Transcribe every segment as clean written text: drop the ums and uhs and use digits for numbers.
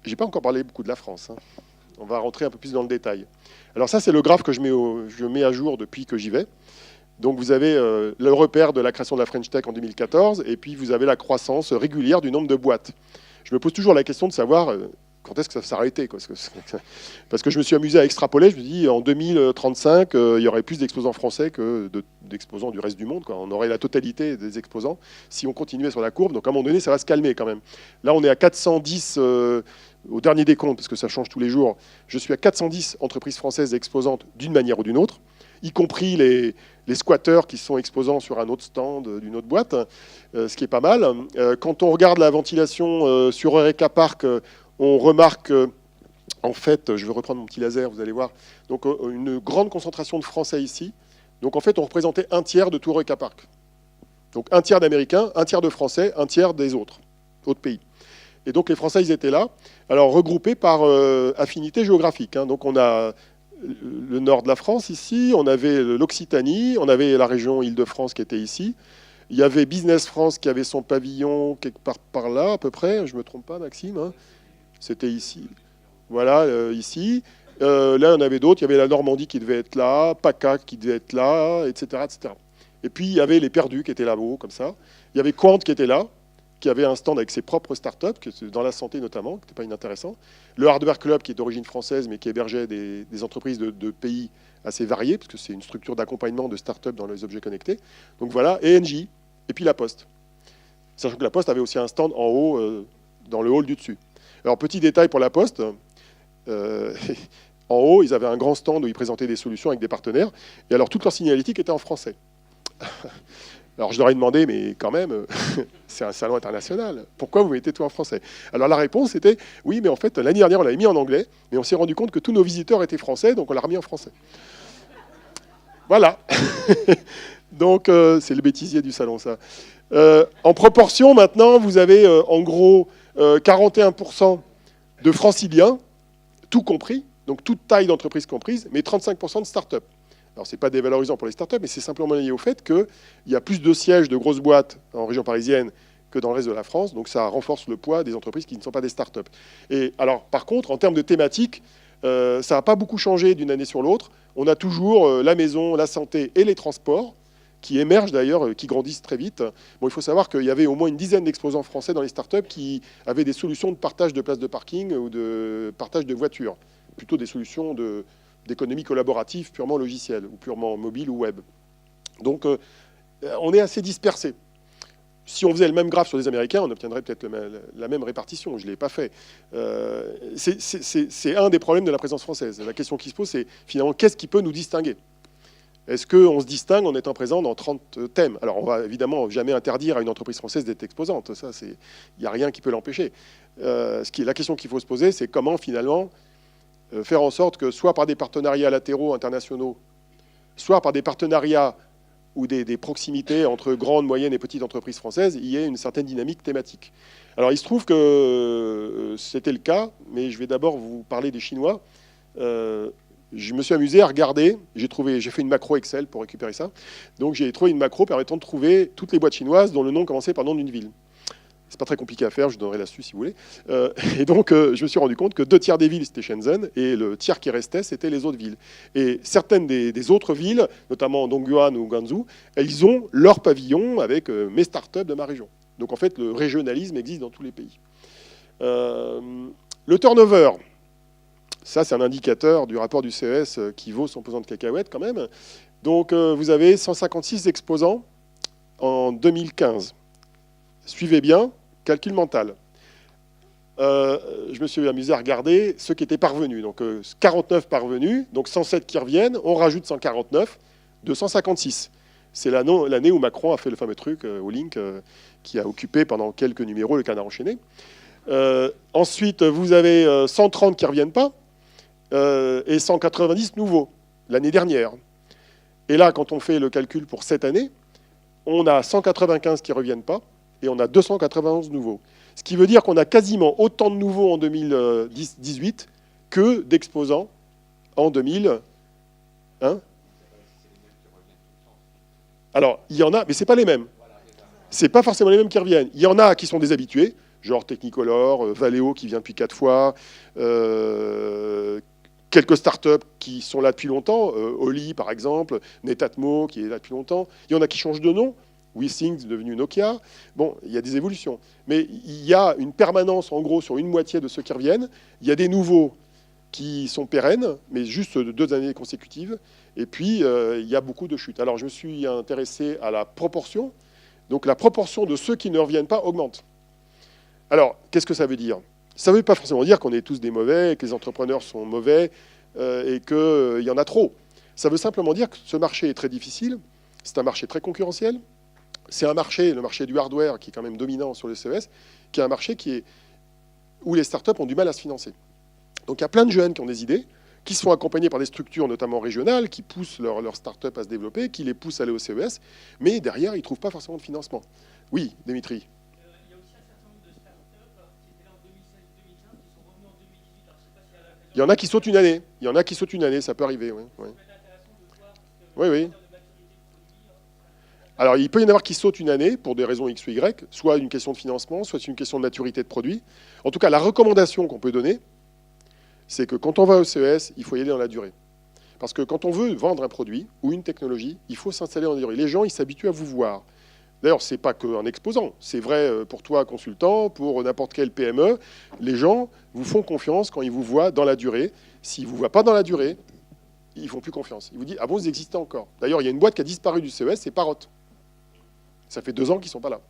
j'ai pas encore parlé beaucoup de la France, hein. On va rentrer un peu plus dans le détail. Alors ça, c'est le graphe que je mets à jour depuis que j'y vais. Donc vous avez le repère de la création de la French Tech en 2014, et puis vous avez la croissance régulière du nombre de boîtes. Je me pose toujours la question de savoir quand est-ce que ça va s'arrêter, quoi. Parce que je me suis amusé à extrapoler, je me dis en 2035, il y aurait plus d'exposants français que d'exposants du reste du monde, quoi. On aurait la totalité des exposants si on continuait sur la courbe, donc à un moment donné, ça va se calmer quand même. Là, on est à 410 au dernier décompte, parce que ça change tous les jours. Je suis à 410 entreprises françaises exposantes d'une manière ou d'une autre, y compris les squatteurs qui sont exposants sur un autre stand d'une autre boîte, ce qui est pas mal. Quand on regarde la ventilation sur Eureka Park, on remarque, en fait, je vais reprendre mon petit laser, vous allez voir, donc une grande concentration de Français ici. Donc en fait, on représentait un tiers de tout Eureka Park. Donc un tiers d'Américains, un tiers de Français, un tiers des autres pays. Et donc les Français, ils étaient là, alors regroupés par affinité géographique, hein. Donc on a le nord de la France ici, on avait l'Occitanie, on avait la région Île-de-France qui était ici. Il y avait Business France qui avait son pavillon quelque part par là, à peu près. Je ne me trompe pas, Maxime, hein. C'était ici. Voilà, ici. Là, on avait d'autres. Il y avait la Normandie qui devait être là, PACA qui devait être là, etc., etc. Et puis, il y avait les Perdus qui étaient là-haut, comme ça. Il y avait Quant qui était là, qui avait un stand avec ses propres startups, dans la santé notamment, qui n'était pas inintéressant. Le Hardware Club, qui est d'origine française, mais qui hébergeait des entreprises de pays assez variés, parce que c'est une structure d'accompagnement de startups dans les objets connectés. Donc voilà, et Engie, et puis La Poste. Sachant que La Poste avait aussi un stand en haut, dans le hall du dessus. Alors, petit détail pour La Poste, en haut, ils avaient un grand stand où ils présentaient des solutions avec des partenaires, et alors toute leur signalétique était en français. Alors je leur ai demandé, mais quand même, c'est un salon international, pourquoi vous mettez tout en français? Alors la réponse était, oui, mais en fait, l'année dernière, on l'avait mis en anglais, mais on s'est rendu compte que tous nos visiteurs étaient français, donc on l'a remis en français. Voilà. Donc c'est le bêtisier du salon, ça. En proportion, maintenant, vous avez en gros 41% de franciliens, tout compris, donc toute taille d'entreprise comprise, mais 35% de start-up. Alors, ce n'est pas dévalorisant pour les startups, mais c'est simplement lié au fait qu'il y a plus de sièges de grosses boîtes en région parisienne que dans le reste de la France. Donc, ça renforce le poids des entreprises qui ne sont pas des startups. Et alors, par contre, en termes de thématiques, ça n'a pas beaucoup changé d'une année sur l'autre. On a toujours la maison, la santé et les transports qui émergent d'ailleurs, qui grandissent très vite. Bon, il faut savoir qu'il y avait au moins une dizaine d'exposants français dans les startups qui avaient des solutions de partage de places de parking ou de partage de voitures. Plutôt des solutions d'économie collaborative purement logicielle ou purement mobile ou web. Donc on est assez dispersé. Si on faisait le même graphe sur les Américains, on obtiendrait peut-être la même répartition. Je ne l'ai pas fait. C'est un des problèmes de la présence française. La question qui se pose, c'est finalement qu'est-ce qui peut nous distinguer? Est-ce qu'on se distingue en étant présent dans 30 thèmes? Alors on va évidemment jamais interdire à une entreprise française d'être exposante. Ça, il n'y a rien qui peut l'empêcher. La question qu'il faut se poser, c'est comment finalement faire en sorte que soit par des partenariats latéraux internationaux, soit par des partenariats ou des proximités entre grandes, moyennes et petites entreprises françaises, il y ait une certaine dynamique thématique. Alors il se trouve que c'était le cas, mais je vais d'abord vous parler des Chinois. Je me suis amusé à regarder, j'ai fait une macro Excel pour récupérer ça, donc j'ai trouvé une macro permettant de trouver toutes les boîtes chinoises dont le nom commençait par le nom d'une ville. C'est pas très compliqué à faire, je vous donnerai l'astuce si vous voulez. Et donc, je me suis rendu compte que 2 tiers des villes, c'était Shenzhen, et le tiers qui restait, c'était les autres villes. Et certaines des autres villes, notamment Dongguan ou Guangzhou, elles ont leur pavillon avec mes startups de ma région. Donc, en fait, le régionalisme existe dans tous les pays. Le turnover, ça, c'est un indicateur du rapport du CES qui vaut son pesant de cacahuètes quand même. Donc, vous avez 156 exposants en 2015. Suivez bien, calcul mental. Je me suis amusé à regarder ceux qui étaient parvenus. Donc 49 parvenus, donc 107 qui reviennent, on rajoute 149, 256. C'est l'année où Macron a fait le fameux truc au Link, qui a occupé pendant quelques numéros le canard enchaîné. Ensuite, vous avez 130 qui ne reviennent pas, et 190 nouveaux, l'année dernière. Et là, quand on fait le calcul pour cette année, on a 195 qui ne reviennent pas, et on a 291 nouveaux. Ce qui veut dire qu'on a quasiment autant de nouveaux en 2018 que d'exposants en 2000. Hein? Alors, il y en a, mais ce n'est pas les mêmes. Ce n'est pas forcément les mêmes qui reviennent. Il y en a qui sont des habitués, genre Technicolor, Valeo qui vient depuis 4 fois, quelques startups qui sont là depuis longtemps, Oli par exemple, Netatmo qui est là depuis longtemps. Il y en a qui changent de nom. WeThings devenu Nokia. Bon, il y a des évolutions. Mais il y a une permanence, en gros, sur une moitié de ceux qui reviennent. Il y a des nouveaux qui sont pérennes, mais juste de 2 années consécutives. Et puis, il y a beaucoup de chutes. Alors, je me suis intéressé à la proportion. Donc, la proportion de ceux qui ne reviennent pas augmente. Alors, qu'est-ce que ça veut dire? Ça ne veut pas forcément dire qu'on est tous des mauvais, que les entrepreneurs sont mauvais et qu'il y en a trop. Ça veut simplement dire que ce marché est très difficile. C'est un marché très concurrentiel. C'est un marché, le marché du hardware, qui est quand même dominant sur le CES, qui est un marché où les startups ont du mal à se financer. Donc il y a plein de jeunes qui ont des idées, qui sont accompagnés par des structures notamment régionales, qui poussent leurs startups à se développer, qui les poussent à aller au CES, mais derrière, ils ne trouvent pas forcément de financement. Oui, Dimitri. Il y a aussi un certain nombre de startups qui étaient là en 2016-2015, qui sont revenus en 2018. Alors, je ne sais pas si Il y en a qui sautent une année. Il y en a qui sautent une année, ça peut arriver. Oui, oui. ça peut être intéressant de voir, parce que Oui, oui. en termes de maturité de produit, Alors, il peut y en avoir qui sautent une année pour des raisons X ou Y, soit une question de financement, soit une question de maturité de produit. En tout cas, la recommandation qu'on peut donner, c'est que quand on va au CES, il faut y aller dans la durée. Parce que quand on veut vendre un produit ou une technologie, il faut s'installer dans la durée. Les gens, ils s'habituent à vous voir. D'ailleurs, ce n'est pas qu'un exposant. C'est vrai pour toi, consultant, pour n'importe quel PME. Les gens vous font confiance quand ils vous voient dans la durée. S'ils ne vous voient pas dans la durée, ils ne font plus confiance. Ils vous disent « Ah bon, vous existez encore ». D'ailleurs, il y a une boîte qui a disparu du CES, c'est Parrot. Ça fait 2 ans qu'ils ne sont pas là.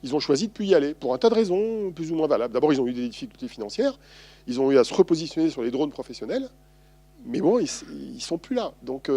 Ils ont choisi de ne plus y aller, pour un tas de raisons plus ou moins valables. D'abord, ils ont eu des difficultés financières. Ils ont eu à se repositionner sur les drones professionnels. Mais bon, ils ne sont plus là. Donc,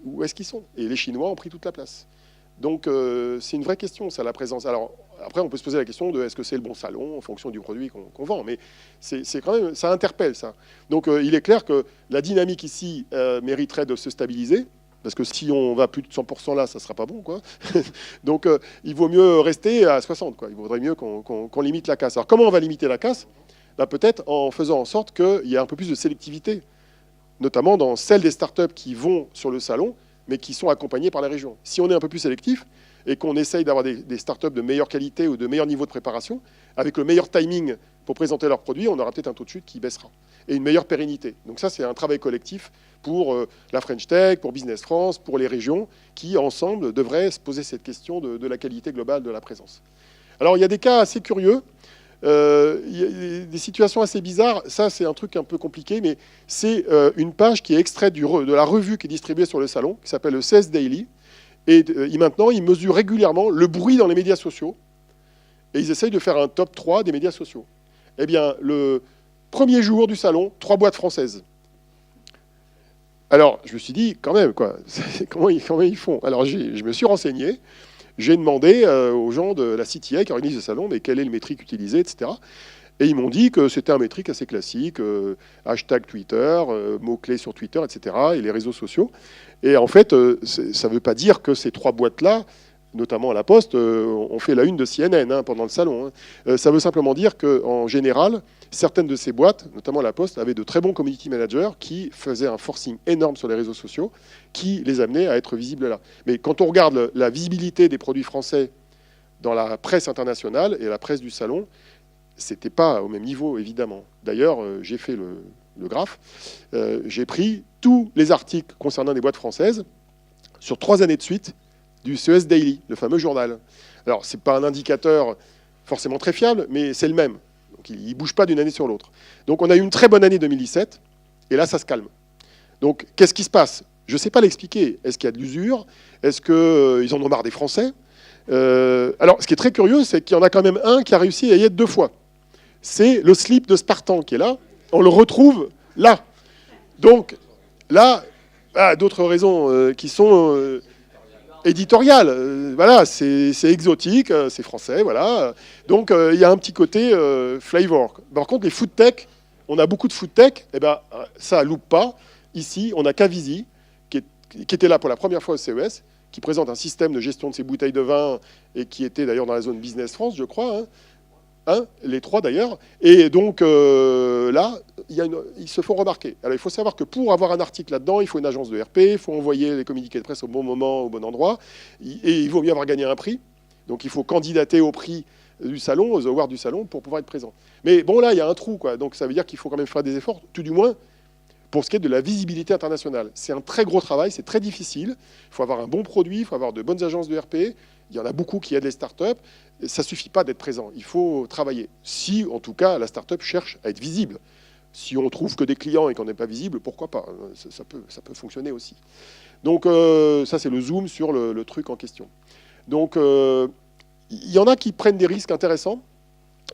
où est-ce qu'ils sont? Et les Chinois ont pris toute la place. Donc, c'est une vraie question, ça, la présence. Alors, après, on peut se poser la question de est-ce que c'est le bon salon en fonction du produit qu'on vend. Mais c'est quand même, ça interpelle, ça. Donc, il est clair que la dynamique ici mériterait de se stabiliser. Parce que si on va plus de 100% là, ça ne sera pas bon, quoi. Donc, il vaut mieux rester à 60, quoi. Il vaudrait mieux qu'on limite la casse. Alors, comment on va limiter la casse? Bah, peut-être en faisant en sorte qu'il y ait un peu plus de sélectivité, notamment dans celles des startups qui vont sur le salon, mais qui sont accompagnées par la région. Si on est un peu plus sélectif et qu'on essaye d'avoir des startups de meilleure qualité ou de meilleur niveau de préparation, avec le meilleur timing pour présenter leurs produits, on aura peut-être un taux de chute qui baissera. Et une meilleure pérennité. Donc ça, c'est un travail collectif pour la French Tech, pour Business France, pour les régions, qui, ensemble, devraient se poser cette question de la qualité globale de la présence. Alors, il y a des cas assez curieux. Il y a des situations assez bizarres. Ça, c'est un truc un peu compliqué, mais c'est une page qui est extraite de la revue qui est distribuée sur le salon, qui s'appelle le CES Daily. Et maintenant, ils mesurent régulièrement le bruit dans les médias sociaux. Et ils essayent de faire un top 3 des médias sociaux. Eh bien, le premier jour du salon, 3 boîtes françaises. Alors, je me suis dit, quand même, quoi, comment ils font? Alors, je me suis renseigné. J'ai demandé aux gens de la CTI qui organise le salon, mais quel est le métrique utilisé, etc. Et ils m'ont dit que c'était un métrique assez classique, hashtag Twitter, mots-clés sur Twitter, etc., et les réseaux sociaux. Et en fait, ça ne veut pas dire que ces 3 boîtes-là, notamment à la Poste, ont fait la une de CNN pendant le salon. Ça veut simplement dire qu'en général, certaines de ces boîtes, notamment la Poste, avaient de très bons community managers qui faisaient un forcing énorme sur les réseaux sociaux, qui les amenaient à être visibles là. Mais quand on regarde la visibilité des produits français dans la presse internationale et la presse du salon, c'était pas au même niveau, évidemment. D'ailleurs, j'ai fait le graphe. J'ai pris tous les articles concernant des boîtes françaises sur 3 années de suite du CES Daily, le fameux journal. Alors, ce n'est pas un indicateur forcément très fiable, mais c'est le même. Donc, il ne bouge pas d'une année sur l'autre. Donc, on a eu une très bonne année 2017, et là, ça se calme. Donc, qu'est-ce qui se passe? Je ne sais pas l'expliquer. Est-ce qu'il y a de l'usure? Est-ce qu'ils en ont marre des Français? Alors, ce qui est très curieux, c'est qu'il y en a quand même un qui a réussi à y être 2 fois. C'est le slip de Spartan qui est là. On le retrouve là. Donc, là, d'autres raisons qui sont éditoriales. Voilà, c'est exotique, c'est français, voilà. Donc, il y a un petit côté flavor. Par contre, les food tech, on a beaucoup de food tech, et ben, ça loupe pas. Ici, on a Cavisi, qui était là pour la première fois au CES, qui présente un système de gestion de ses bouteilles de vin, et qui était d'ailleurs dans la zone Business France, je crois, les 3 d'ailleurs. Et donc là, ils se font remarquer. Alors il faut savoir que pour avoir un article là-dedans, il faut une agence de RP, il faut envoyer les communiqués de presse au bon moment, au bon endroit, et il vaut mieux avoir gagné un prix. Donc il faut candidater au prix du salon, aux awards du salon, pour pouvoir être présent. Mais bon, là, il y a un trou, quoi. Donc ça veut dire qu'il faut quand même faire des efforts, tout du moins pour ce qui est de la visibilité internationale. C'est un très gros travail, c'est très difficile. Il faut avoir un bon produit, il faut avoir de bonnes agences de RP. Il y en a beaucoup qui aident les startups. Ça ne suffit pas d'être présent, il faut travailler. Si, en tout cas, la startup cherche à être visible. Si on trouve que des clients et qu'on n'est pas visible, pourquoi pas, ça peut fonctionner aussi. Donc ça, c'est le zoom sur le truc en question. Donc il y en a qui prennent des risques intéressants.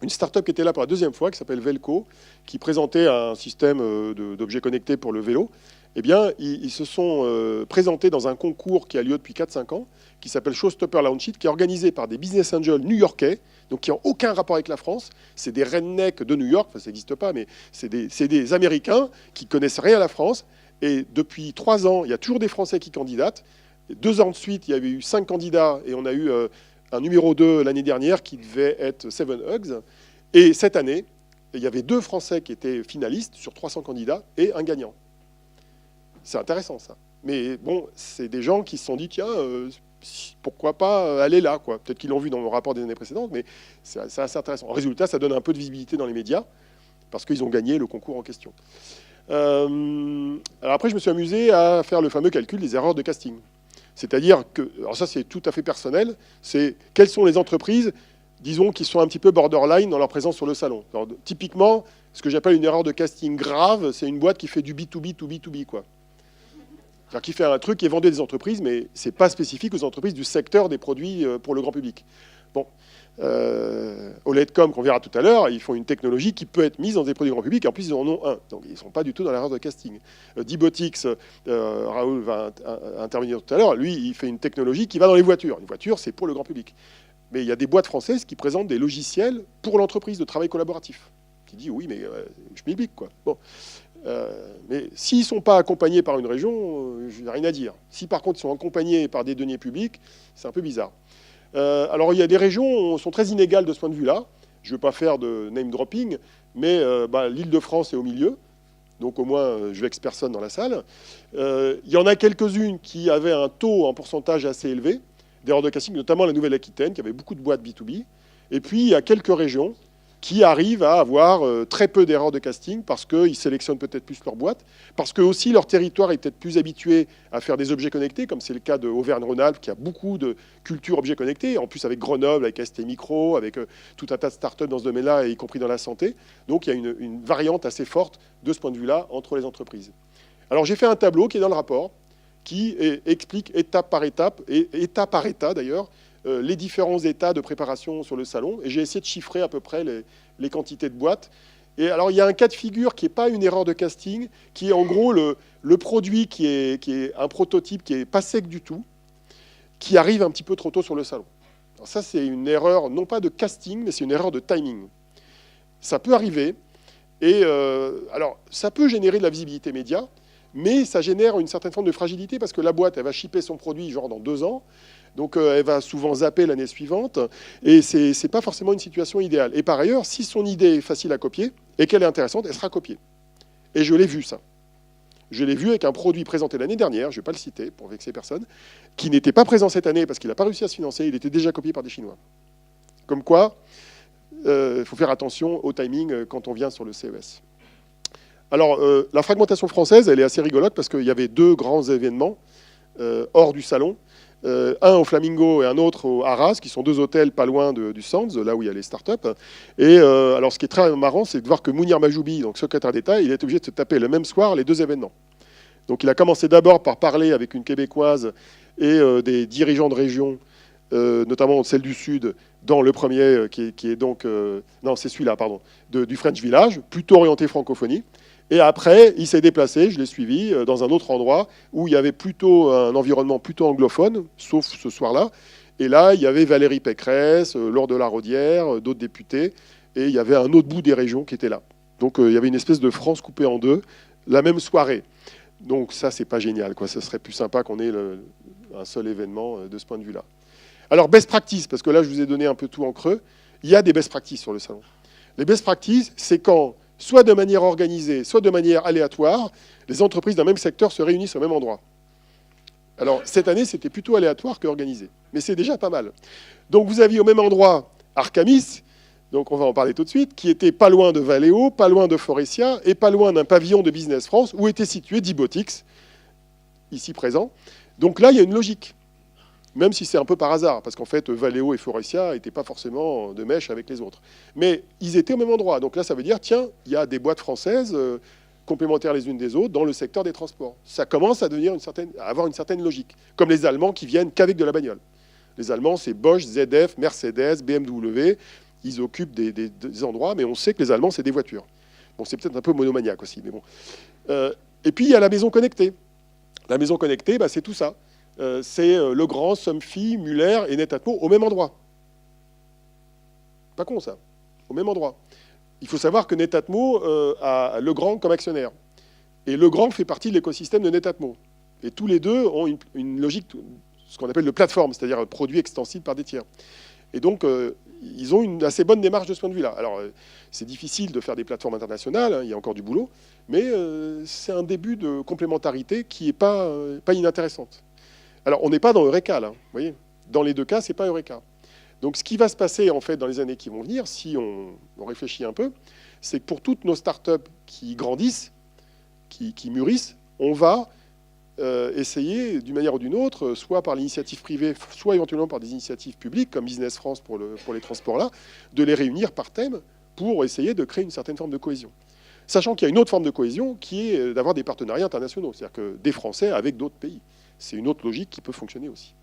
Une start-up qui était là pour la deuxième fois, qui s'appelle Velco, qui présentait un système d'objets connectés pour le vélo. Eh bien, ils se sont présentés dans un concours qui a lieu depuis 4-5 ans, qui s'appelle Showstopper Launch It, qui est organisé par des business angels new-yorkais, donc qui n'ont aucun rapport avec la France. C'est des rednecks de New York, enfin ça n'existe pas, mais c'est des Américains qui connaissent rien à la France. Et depuis 3 ans, il y a toujours des Français qui candidatent. 2 ans de suite, il y avait eu 5 candidats, et on a eu un numéro 2 l'année dernière qui devait être Seven Hugs. Et cette année, il y avait 2 Français qui étaient finalistes sur 300 candidats et un gagnant. C'est intéressant, ça. Mais bon, c'est des gens qui se sont dit, tiens, pourquoi pas aller là, quoi. Peut-être qu'ils l'ont vu dans le rapport des années précédentes, mais c'est assez intéressant. En résultat, ça donne un peu de visibilité dans les médias, parce qu'ils ont gagné le concours en question. Alors après, je me suis amusé à faire le fameux calcul des erreurs de casting. C'est-à-dire que, alors ça c'est tout à fait personnel, c'est quelles sont les entreprises, disons, qui sont un petit peu borderline dans leur présence sur le salon. Alors, typiquement, ce que j'appelle une erreur de casting grave, c'est une boîte qui fait du B2B to B2B, quoi. C'est-à-dire qui fait un truc qui est vendu à des entreprises, mais ce n'est pas spécifique aux entreprises du secteur des produits pour le grand public. Bon, OLEDcom, qu'on verra tout à l'heure, ils font une technologie qui peut être mise dans des produits grand public, et en plus ils en ont un. Donc ils ne sont pas du tout dans l'erreur de casting. Dibotix, Raoul va intervenir tout à l'heure, lui il fait une technologie qui va dans les voitures. Une voiture, c'est pour le grand public. Mais il y a des boîtes françaises qui présentent des logiciels pour l'entreprise de travail collaboratif. Qui dit oui, mais schmilblick, quoi. Bon. Mais s'ils ne sont pas accompagnés par une région, je n'ai rien à dire. Si par contre ils sont accompagnés par des deniers publics, c'est un peu bizarre. Alors il y a des régions qui sont très inégales de ce point de vue-là. Je ne veux pas faire de name dropping, mais l'Île-de-France est au milieu. Donc au moins je vexe personne dans la salle. Il y en a quelques-unes qui avaient un taux en pourcentage assez élevé d'erreurs de casting, notamment la Nouvelle-Aquitaine, qui avait beaucoup de boîtes B2B. Et puis il y a quelques régions qui arrivent à avoir très peu d'erreurs de casting parce qu'ils sélectionnent peut-être plus leur boîte, parce que aussi leur territoire est peut-être plus habitué à faire des objets connectés, comme c'est le cas de Auvergne-Rhône-Alpes, qui a beaucoup de culture objets connectés, en plus avec Grenoble, avec ST Micro, avec tout un tas de startups dans ce domaine-là, y compris dans la santé. Donc il y a une variante assez forte de ce point de vue-là entre les entreprises. Alors j'ai fait un tableau qui est dans le rapport, qui explique étape par étape, et état par état d'ailleurs, les différents états de préparation sur le salon, et j'ai essayé de chiffrer à peu près les quantités de boîtes. Et alors il y a un cas de figure qui n'est pas une erreur de casting, qui est en gros le produit qui est un prototype qui n'est pas sec du tout, qui arrive un petit peu trop tôt sur le salon. Alors ça c'est une erreur, non pas de casting, mais c'est une erreur de timing. Ça peut arriver, et alors ça peut générer de la visibilité média, mais ça génère une certaine forme de fragilité, parce que la boîte, elle va shipper son produit genre dans 2 ans, donc elle va souvent zapper l'année suivante, et ce n'est pas forcément une situation idéale. Et par ailleurs, si son idée est facile à copier, et qu'elle est intéressante, elle sera copiée. Et je l'ai vu, ça. Je l'ai vu avec un produit présenté l'année dernière, je ne vais pas le citer pour vexer personne, qui n'était pas présent cette année parce qu'il n'a pas réussi à se financer, il était déjà copié par des Chinois. Comme quoi, il faut faire attention au timing quand on vient sur le CES. Alors, la fragmentation française, elle est assez rigolote parce qu'il y avait 2 grands événements hors du salon. Un au Flamingo et un autre au Arras, qui sont 2 hôtels pas loin du Sands, là où il y a les startups. Et alors, ce qui est très marrant, c'est de voir que Mounir Majoubi, donc secrétaire d'État, il est obligé de se taper le même soir les 2 événements. Donc, il a commencé d'abord par parler avec une Québécoise et des dirigeants de région, notamment celle du Sud, dans le premier, qui est donc... non, c'est celui-là, pardon, du French Village, plutôt orienté francophonie. Et après, il s'est déplacé, je l'ai suivi, dans un autre endroit où il y avait plutôt un environnement plutôt anglophone, sauf ce soir-là. Et là, il y avait Valérie Pécresse, Laure de la Raudière, d'autres députés, et il y avait un autre bout des régions qui était là. Donc il y avait une espèce de France coupée en 2, la même soirée. Donc ça, c'est pas génial, quoi. Ça serait plus sympa qu'on ait un seul événement de ce point de vue-là. Alors, best practice, parce que là, je vous ai donné un peu tout en creux. Il y a des best practices sur le salon. Les best practices, c'est quand, soit de manière organisée, soit de manière aléatoire, les entreprises d'un même secteur se réunissent au même endroit. Alors, cette année, c'était plutôt aléatoire qu'organisé. Mais c'est déjà pas mal. Donc, vous aviez au même endroit Arcamis, donc on va en parler tout de suite, qui était pas loin de Valeo, pas loin de Forestia, et pas loin d'un pavillon de Business France, où était situé Dibotix, ici présent. Donc là, il y a une logique, même si c'est un peu par hasard, parce qu'en fait, Valeo et Forestia n'étaient pas forcément de mèche avec les autres. Mais ils étaient au même endroit. Donc là, ça veut dire, tiens, il y a des boîtes françaises complémentaires les unes des autres dans le secteur des transports. Ça commence à avoir une certaine logique, comme les Allemands qui viennent qu'avec de la bagnole. Les Allemands, c'est Bosch, ZF, Mercedes, BMW. Ils occupent des endroits, mais on sait que les Allemands, c'est des voitures. Bon, c'est peut-être un peu monomaniaque aussi, mais bon. Et puis, il y a la maison connectée. La maison connectée, bah, c'est tout ça. C'est Legrand, Somfy, Muller et Netatmo au même endroit. Pas con, ça. Au même endroit. Il faut savoir que Netatmo a Legrand comme actionnaire. Et Legrand fait partie de l'écosystème de Netatmo. Et tous les deux ont une logique, ce qu'on appelle le plateforme, c'est-à-dire un produit extensible par des tiers. Et donc, ils ont une assez bonne démarche de ce point de vue-là. Alors, c'est difficile de faire des plateformes internationales, hein, il y a encore du boulot, mais c'est un début de complémentarité qui n'est pas inintéressante. Alors, on n'est pas dans Eureka, là, vous voyez. Dans les deux cas, ce n'est pas Eureka. Donc, ce qui va se passer, en fait, dans les années qui vont venir, si on réfléchit un peu, c'est que pour toutes nos startups qui grandissent, qui mûrissent, on va essayer, d'une manière ou d'une autre, soit par l'initiative privée, soit éventuellement par des initiatives publiques, comme Business France pour les transports là, de les réunir par thème pour essayer de créer une certaine forme de cohésion. Sachant qu'il y a une autre forme de cohésion qui est d'avoir des partenariats internationaux, c'est-à-dire que des Français avec d'autres pays. C'est une autre logique qui peut fonctionner aussi.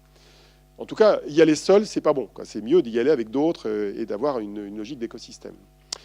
En tout cas, y aller seul, c'est pas bon, quoi. C'est mieux d'y aller avec d'autres et d'avoir une logique d'écosystème.